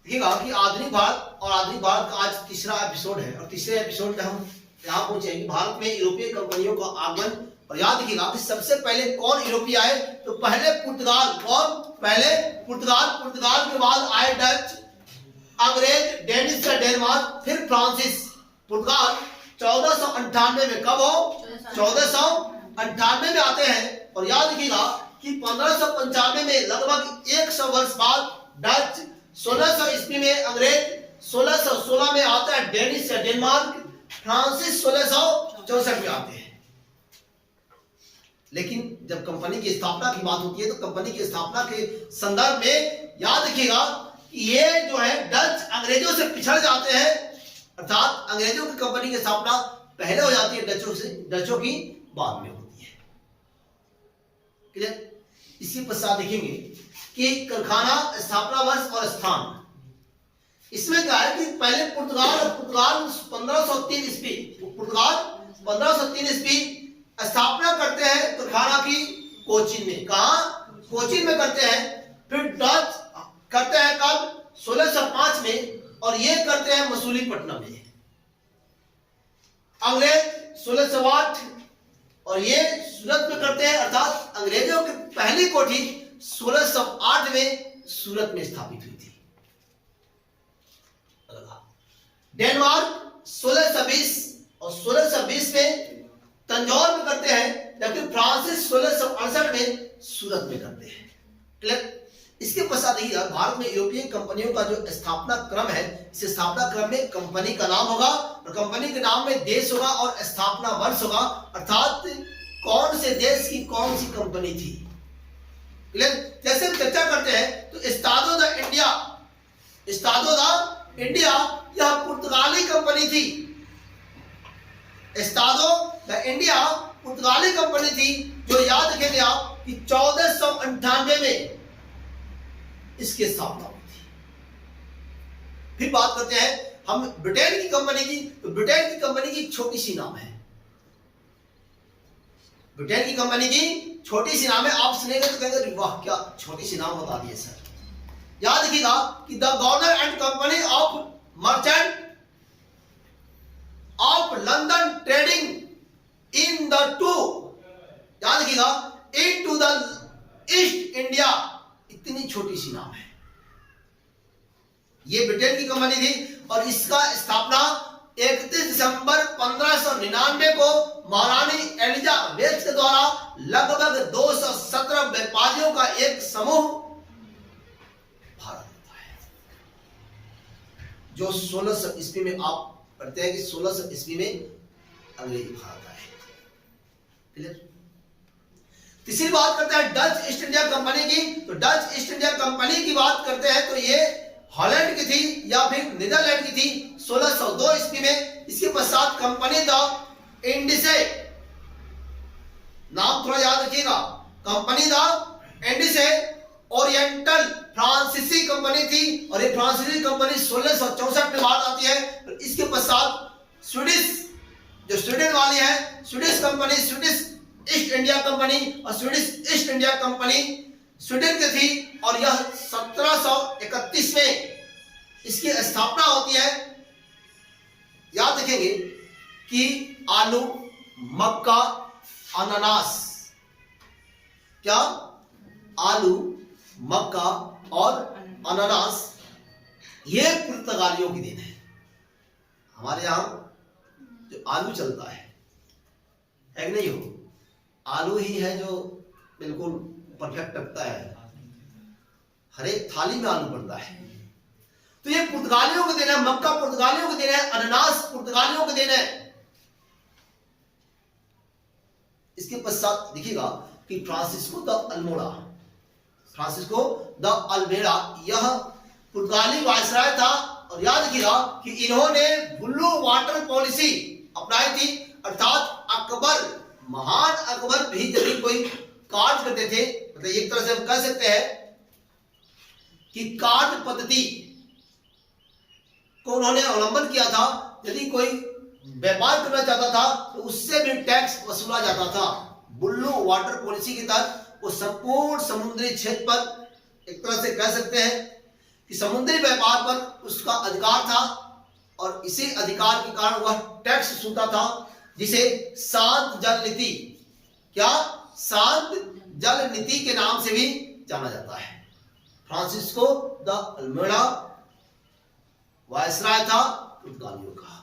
देखिएगा कि आधुनिक भारत और आधुनिक भारत का आज तीसरा एपिसोड है और तीसरे एपिसोड में हम यहाँ पहुंचे हैं कि भारत में यूरोपीय कंपनियों का आगमन। और याद रखिएगा कि सबसे पहले कौन यूरोपीय आए, तो पहले पुर्तगाल। कौन? पहले पुर्तगाल। पुर्तगाल के बाद आए डच, अंग्रेज, डेनिश का डेनमार्क, फिर फ्रांसिस। पुर्तगाल 1498 में, कब हो? 1498 में आते हैं। और याद रखिएगा कि 1595 में लगभग 100 वर्ष बाद डच, 1600 ईस्वी में अंग्रेज, 1616 में आता है डेनिश या डेनमार्क, फ्रांसिस 1664 में आते हैं। लेकिन जब कंपनी की स्थापना की बात होती है तो कंपनी की स्थापना के संदर्भ में याद रखिएगा कि ये जो है डच अंग्रेजों से पिछड़ जाते हैं, अर्थात अंग्रेजों की कंपनी की स्थापना पहले हो जाती है डचों की बाद में होती है। क्लियर? इसी पश्चात देखेंगे कि कारखाना स्थापना वर्ष और स्थान। इसमें क्या है कि पहले पुर्तगाल 1503 ईस्वी, पुर्तगाल 1503 ईस्वी स्थापना करते हैं कारखाना की कोचीन में। कहा? कोचीन में करते हैं। फिर डच करते हैं कब? 1605 में, और ये करते हैं मसूलीपट्टनम में। अंग्रेज 1608 और ये सूरत में करते हैं, अर्थात अंग्रेजों की पहली कोठी 1608 में सूरत में स्थापित हुई थी। डेनमार्क 1620 और 1620 में तंजौर में करते हैं, जबकि फ्रांसिस 1668 में सूरत में करते हैं। क्लियर? इसके पश्चात देखिएगा भारत में यूरोपीय कंपनियों का जो स्थापना क्रम है, इस स्थापना क्रम में कंपनी का नाम होगा और कंपनी के नाम में देश होगा और स्थापना वर्ष होगा, अर्थात कौन से देश की कौन सी कंपनी थी। क्लियर? जैसे हम चर्चा करते हैं तो एस्टाडो द इंडिया यह पुर्तगाली कंपनी थी। एस्टाडो द इंडिया पुर्तगाली कंपनी थी, जो याद रखेंगे आप कि 1498 में इसकी स्थापना हुई थी। फिर बात करते हैं हम ब्रिटेन की कंपनी की, तो ब्रिटेन की कंपनी की छोटी सी नाम है। ब्रिटेन की कंपनी की छोटी सी नाम है। आप सुनेंगे तो कहेंगे वाह क्या छोटी सी नाम बता दिए सर। याद रखिएगा कि the governor and company of merchant of London trading in the two, याद रखिएगा, इन टू द ईस्ट इंडिया। इतनी छोटी सी नाम है। ये ब्रिटेन की कंपनी थी और इसका स्थापना 31 दिसंबर 1599 को महारानी एलिजाबेथ के द्वारा लगभग 217 व्यापारियों का एक समूह भारत होता है, जो 1600 ईस्वी में, आप पढ़ते हैं कि 1600 ईस्वी में अंग्रेज भारत आए। क्लियर? तीसरी बात करते हैं डच ईस्ट इंडिया कंपनी की। तो डच ईस्ट इंडिया कंपनी की बात करते हैं तो ये हॉलैंड की थी या फिर नीदरलैंड की थी 1602 ईस्वी में। इसके पश्चात कंपनी द इंडिसे, नाम थोड़ा याद रखिएगा, कंपनी द इंडिसे ओरिएंटल फ्रांसीसी कंपनी थी और ये फ्रांसीसी कंपनी 1664 में बात आती है। तो इसके पश्चात स्वीडिश, जो स्वीडन वाली है, Swedish company, Swedish East India company और Swedish East India company Sweden की थी और यह 1731 में इसकी स्थापना होती है। याद रखेंगे कि आलू, मक्का, अनानास, क्या? आलू, मक्का और अनानास ये पुर्तगालियों की देन है। हमारे यहां जो आलू चलता है कि नहीं हो, आलू ही है जो बिल्कुल परफेक्ट लगता है, हर एक थाली में आलू पड़ता है। तो ये पुर्तगालियों को देना है। मक्का पुर्तगालियों को देना है, अनानास पुर्तगालियों को देना है। इसके पश्चात देखिएगा कि फ्रांसिस्को द अल्मेड़ा यह पुर्तगाली वायसराय था। और याद रखिएगा कि इन्होंने ब्लू वाटर पॉलिसी अपनाई थी, अर्थात अकबर, महान अकबर भी जब कोई कार्य करते थे, मतलब एक तरह से हम कह सकते हैं कि कार्य पद्धति को उन्होंने अवलंबन किया था। यदि कोई व्यापार करना चाहता था तो उससे भी टैक्स वसूला जाता था। ब्लू वाटर पॉलिसी के तहत वो संपूर्ण समुद्री क्षेत्र पर एक तरह से कह सकते हैं कि समुद्री व्यापार पर उसका अधिकार था और इसी अधिकार के कारण वह टैक्स वसूलता था, जिसे शांत जल नीति, क्या शांत जल नीति के नाम से भी जाना जाता है। फ्रांसिस्को द अल्मेडा वायसराय था पुर्तगालियों का।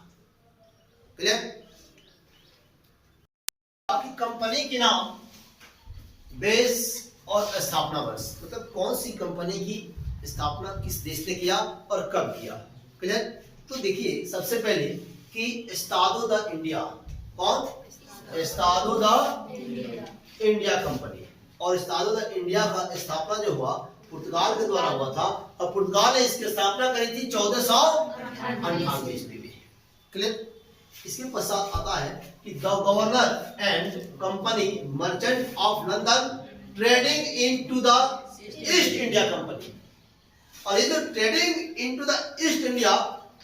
क्लियर? कंपनी के नाम, बेस और स्थापना वर्ष, मतलब कौन सी कंपनी की स्थापना किस देश ने किया और कब किया। क्लियर? तो देखिए सबसे पहले कि एस्टाडो द इंडिया, कौन? एस्टाडो द इंडिया कंपनी। और एस्टाडो द इंडिया का स्थापना जो हुआ पुर्तगाल के द्वारा हुआ था और पुर्तगाल ने इसकी स्थापना करी थी 1498 ईस्वी में। क्लियर? इसके पश्चात आता है कि the governor and company merchant of London trading into the east India company. और ये जो trading into the east India,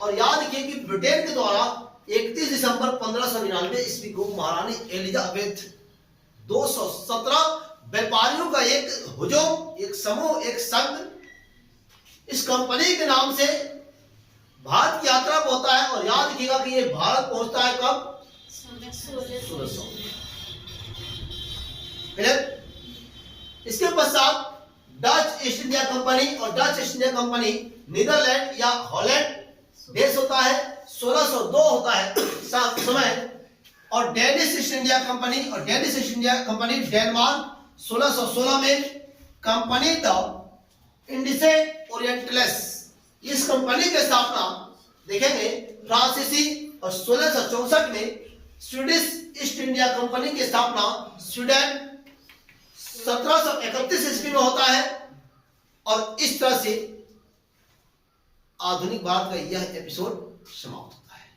और याद रखिए कि ब्रिटेन के द्वारा 31 दिसंबर 1599 ईस्वी को महारानी एलिजाबेथ 217 व्यापारियों का एक हुजूम, एक समूह, एक संघ इस कंपनी के नाम से भारत की यात्रा पर होता है। और याद रखिएगा कि ये भारत पहुंचता है कब? 1600। इसके पश्चात डच ईस्ट इंडिया कंपनी, और Dutch East India company Netherland या हॉलैंड देश होता है, 1602 होता है समय। और डेनिश ईस्ट इंडिया कंपनी, और Danish East India company Denmark 1616 में। कंपनी द इंडिसे ओरिएंटलिस, इस कंपनी की स्थापना देखेंगे फ्रांसीसी। और 1664 में स्वीडिश ईस्ट इंडिया कंपनी की स्थापना स्वीडन 1731 ईस्वी में होता है। और इस तरह से आधुनिक भारत का यह एपिसोड समाप्त होता है।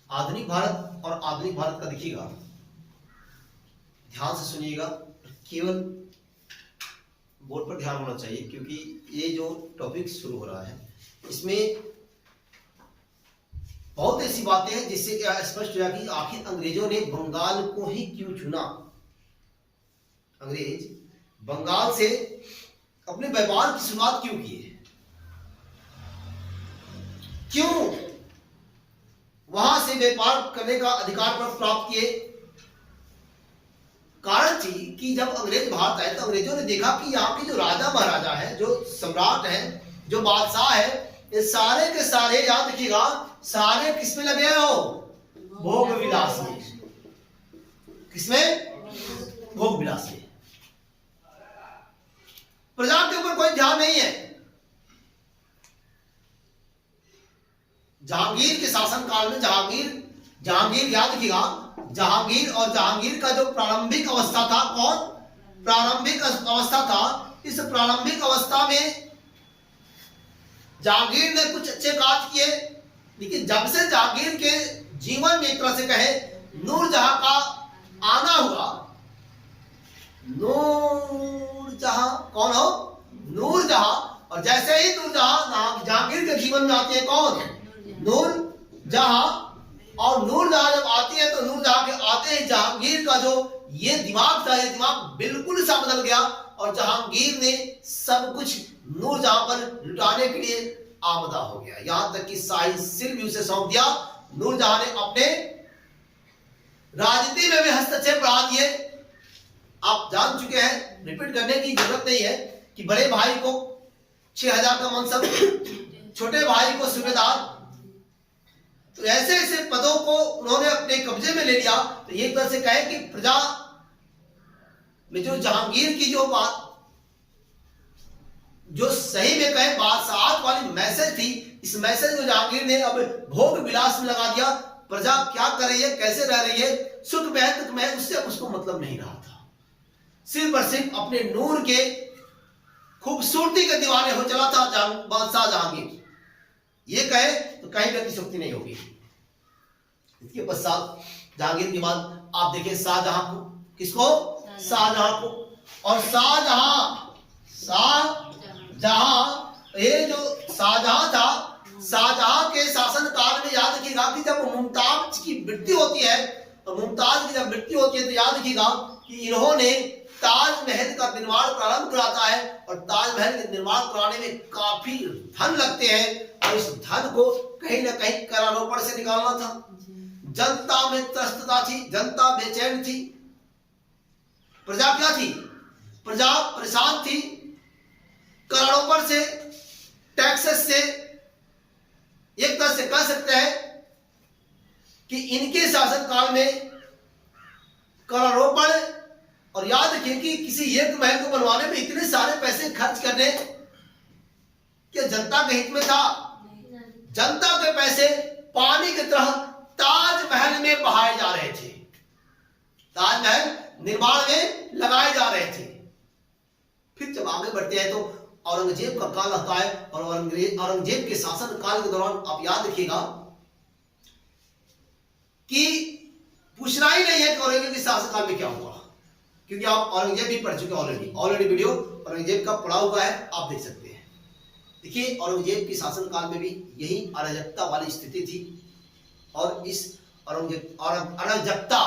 आधुनिक भारत और आधुनिक भारत का देखिएगा, ध्यान से सुनिएगा, केवल बोर्ड पर ध्यान होना चाहिए क्योंकि ये जो टॉपिक शुरू हो रहा है इसमें बहुत ऐसी बातें हैं जिससे क्या स्पष्ट हो जाए कि आखिर अंग्रेजों ने बंगाल को ही क्यों चुना। अंग्रेज बंगाल से अपने व्यापार की शुरुआत क्यों किए, क्यों वहां से व्यापार करने का अधिकार प्राप्त किए। कारण थी कि जब अंग्रेज भारत आए तो अंग्रेजों ने देखा कि यहाँ के जो राजा महाराजा है, जो सम्राट है, जो बादशाह है, ये सारे के सारे, याद रखिएगा, सारे किसमें लगे हो? भोग विलास में। किसमें? भोग विलास में। प्रजा के ऊपर कोई ध्यान नहीं है। जहांगीर के शासन काल में जहांगीर याद रखिएगा, जहांगीर और जहांगीर का जो प्रारंभिक अवस्था था, कौन? प्रारंभिक अवस्था था। इस प्रारंभिक अवस्था में जहांगीर ने कुछ अच्छे कार्य किए, लेकिन जब से जहांगीर के जीवन में एक तरह से कहे नूरजहां का आना हुआ, नूरजहां कौन हो? नूरजहां। और जैसे ही नूरजहां जहांगीर के जीवन में आती है, कौन? नूरजहां। और नूरजहां जब आती है तो नूरजहां के आते ही जहांगीर का जो ये दिमाग था, ये दिमाग बिल्कुल सा बदल गया और जहांगीर ने सब कुछ नूरजहां पर लुटाने के लिए आमदा हो गया। यहां तक कि शाही सिर भी उसे सौंप दिया। नूरजहां ने अपने राजनीति में भी हस्तक्षेप बढ़ा दिए। आप जान चुके हैं, रिपीट करने की जरूरत नहीं है कि बड़े भाई को 6000 का मनसब, छोटे भाई को सूबेदार, तो ऐसे ऐसे पदों को उन्होंने अपने कब्जे में ले लिया। तो एक तरह से कहे कि प्रजा में जो जहांगीर की जो बात, जो सही में कहे बादशाहत वाली मैसेज थी, इस मैसेज को जहांगीर ने अब भोग विलास में लगा दिया। प्रजा क्या कर रही है, कैसे रह रही है, सुख में उससे उसको मतलब नहीं रहा था। सिर्फ और सिर्फ अपने नूर के खूबसूरती के दीवाने हो चला था बादशाह जहांगीर। ये कहे तो कहीं भी अतिशोक्ति नहीं होगी। इसके पश्चात जहांगीर के बाद आप देखें शाहजहां को, किसको? शाहजहां को। और शाहजहां, ये जो शाहजहां था, शाहजहां के शासन काल में याद रखिएगा कि जब मुमताज की मृत्यु होती है, तो मुमताज की जब मृत्यु होती है तो याद रखिएगा कि इन्होंने ताजमहल का निर्माण प्रारंभ कराता है और ताजमहल के निर्माण कराने में काफी धन लगते हैं और इस धन को कहीं ना कहीं करारोपण से निकालना था। जनता में त्रस्तता थी, जनता बेचैन थी, प्रजा क्या थी, प्रजा परेशान थी। करारोपण से, टैक्सेस से एक तरह से कह सकते हैं कि इनके शासनकाल में करारोपण, और याद रखिए कि किसी एक महल को बनवाने में इतने सारे पैसे खर्च करने क्या जनता के हित में था? जनता के पैसे पानी की तरह ताजमहल में बहाए जा रहे थे, ताजमहल निर्माण में लगाए जा रहे थे। फिर जब आगे बढ़ते हैं तो औरंगजेब का काल आता है और औरंगजेब के शासन काल के दौरान आप याद रखिएगा कि पूछना ही नहीं है कि औरंगजेब के शासन काल में क्या हुआ, क्योंकि आप औरंगजेब भी पढ़ चुके ऑलरेडी वीडियो औरंगजेब का पढ़ा हुआ है, आप देख सकते हैं। देखिए औरंगजेब के शासन काल में भी यही अराजकता वाली स्थिति थी और इस अराजकता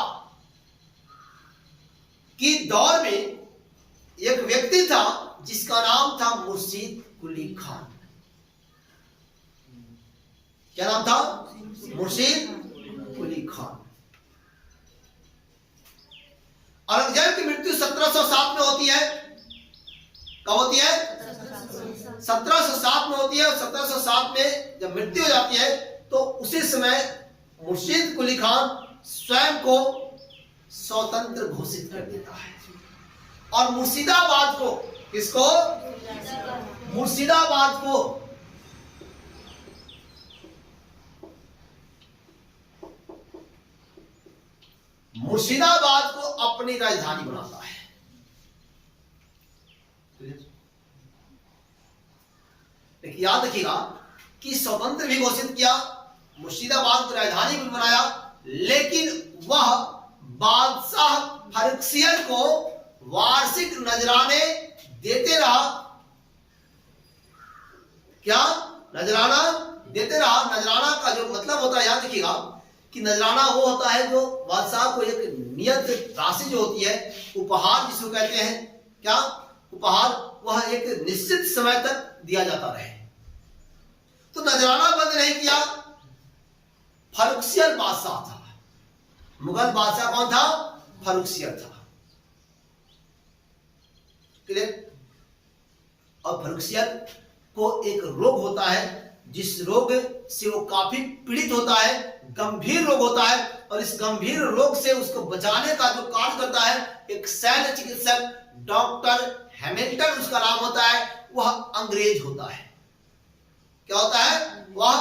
की दौर में एक व्यक्ति था जिसका नाम था मुर्शीद कुली खान। क्या नाम था? मुर्शीद कुली खान। औरंगजेब की मृत्यु 1707 में होती है। कब होती है? 1707 में होती है। और 1707 में जब मृत्यु हो जाती है तो उसी समय मुर्शीद कुली खान स्वयं को स्वतंत्र घोषित कर देता है और मुर्शिदाबाद को, किसको? मुर्शिदाबाद को मुर्शिदाबाद को अपनी राजधानी बनाता है। लेकिन याद रखिएगा कि स्वतंत्र भी घोषित किया, मुर्शिदाबाद की राजधानी भी बनाया, लेकिन वह बादशाह फर्रुखसियर को वार्षिक नजराने देते रहा। क्या? नजराना देते रहा। नजराना का जो मतलब होता है, याद रखिएगा कि नजराना वो होता है जो बादशाह को एक नियत राशि जो होती है, उपहार जिसको कहते हैं, क्या उपहार, वह एक निश्चित समय तक दिया जाता रहे। तो नजराना बंद नहीं किया। फर्रुखसियर बादशाह था, मुगल बादशाह कौन था? फर्रुखसियर था। क्लियर? और फर्रुखसियर को एक रोग होता है जिस रोग से वो काफी पीड़ित होता है, गंभीर रोग होता है, और इस गंभीर रोग से उसको बचाने का जो कार्य करता है एक शल्य चिकित्सक डॉक्टर हैमिल्टन उसका नाम होता है, वह अंग्रेज होता है। क्या होता है? वह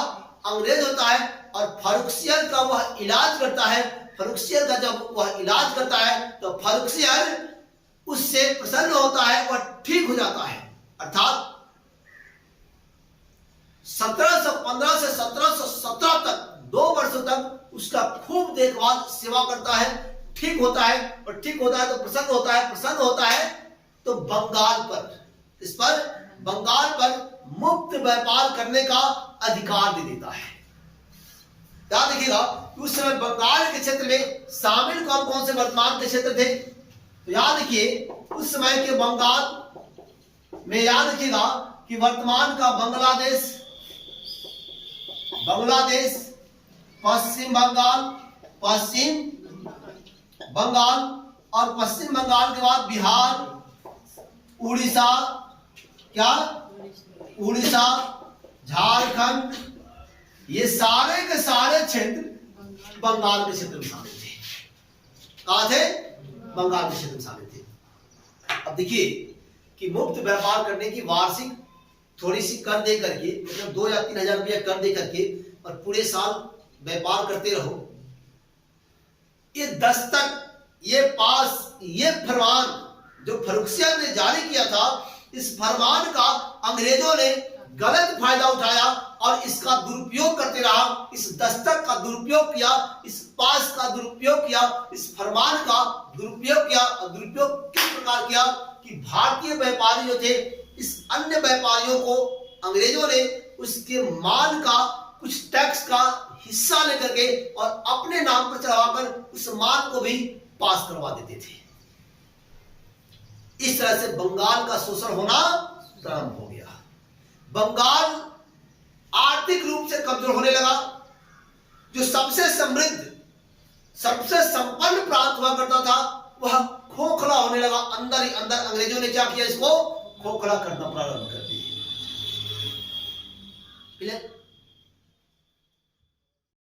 अंग्रेज होता है और फर्रुखसियर का वह इलाज करता है। फर्रुखसियर का जब वह इलाज करता है तो फर्रुखसियर उससे प्रसन्न होता है, वह ठीक हो जाता है। अर्थात 1715 से 1717 तक 2 वर्षों तक उसका खूब देखभाल सेवा करता है, ठीक होता है, और ठीक होता है तो प्रसन्न होता है, प्रसन्न होता है तो बंगाल पर, इस पर बंगाल पर मुक्त व्यापार करने का अधिकार दे देता है। याद रखिएगा उस समय बंगाल के क्षेत्र में शामिल कौन कौन से वर्तमान के क्षेत्र थे? तो याद रखिए उस समय के बंगाल में, याद रखिएगा कि वर्तमान का बांग्लादेश, पश्चिम बंगाल और पश्चिम बंगाल के बाद बिहार, उड़ीसा, क्या उड़ीसा, झारखंड, ये सारे के सारे क्षेत्र बंगाल के क्षेत्र में शामिल थे। कहां थे? बंगाल के क्षेत्र में शामिल थे। अब देखिए कि मुक्त व्यापार करने की वार्षिक थोड़ी सी कर दे करके, मतलब 2 या 3 हजार रुपया कर दे करके और पूरे साल व्यापार करते रहो, ये दस्तक, ये पास, ये फरमान जो फर्रुखसियर ने जारी किया था, इस फरमान का अंग्रेजों ने गलत फायदा उठाया और इसका दुरुपयोग करते रहा। इस दस्तक का दुरुपयोग किया, इस पास का दुरुपयोग किया, इस फरमान का दुरुपयोग किया। और दुरुपयोग किस प्रकार किया कि भारतीय व्यापारी जो थे, इस अन्य व्यापारियों को अंग्रेजों ने उसके माल का कुछ टैक्स का हिस्सा लेकर के और अपने नाम पर चढ़ाकर उस माल को भी पास करवा देते थे। इस तरह से बंगाल का शोषण होना प्रारंभ हो गया। बंगाल आर्थिक रूप से कमजोर होने लगा। जो सबसे समृद्ध, सबसे संपन्न प्रांत हुआ करता था, वह खोखला होने लगा। अंदर ही अंदर अंग्रेजों ने क्या किया, इसको खोखला करना प्रारंभ कर दिया।